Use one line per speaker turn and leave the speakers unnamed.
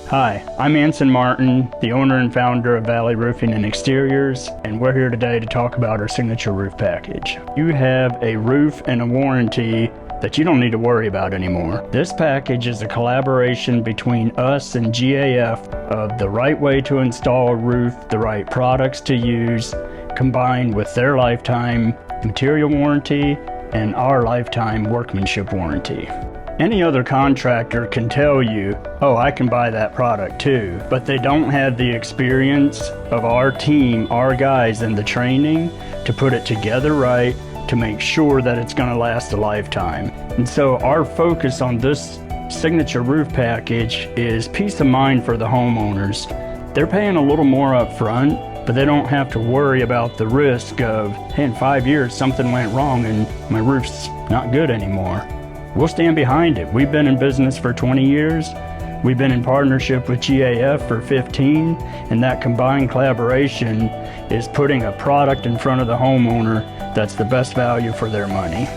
Hi, I'm Anson Martin, the owner and founder of Valley Roofing and Exteriors, and we're here today to talk about our signature roof package. You have a roof and a warranty that you don't need to worry about anymore. This package is a collaboration between us and GAF of the right way to install a roof, the right products to use, combined with their lifetime material warranty and our lifetime workmanship warranty. Any other contractor can tell you, oh, I can buy that product too, but they don't have the experience of our team, our guys, and the training to put it together right, to make sure that it's gonna last a lifetime. And so our focus on this signature roof package is peace of mind for the homeowners. They're paying a little more up front, but they don't have to worry about the risk of, hey, in 5 years something went wrong and my roof's not good anymore. We'll stand behind it. We've been in business for 20 years. We've been in partnership with GAF for 15, and that combined collaboration is putting a product in front of the homeowner that's the best value for their money.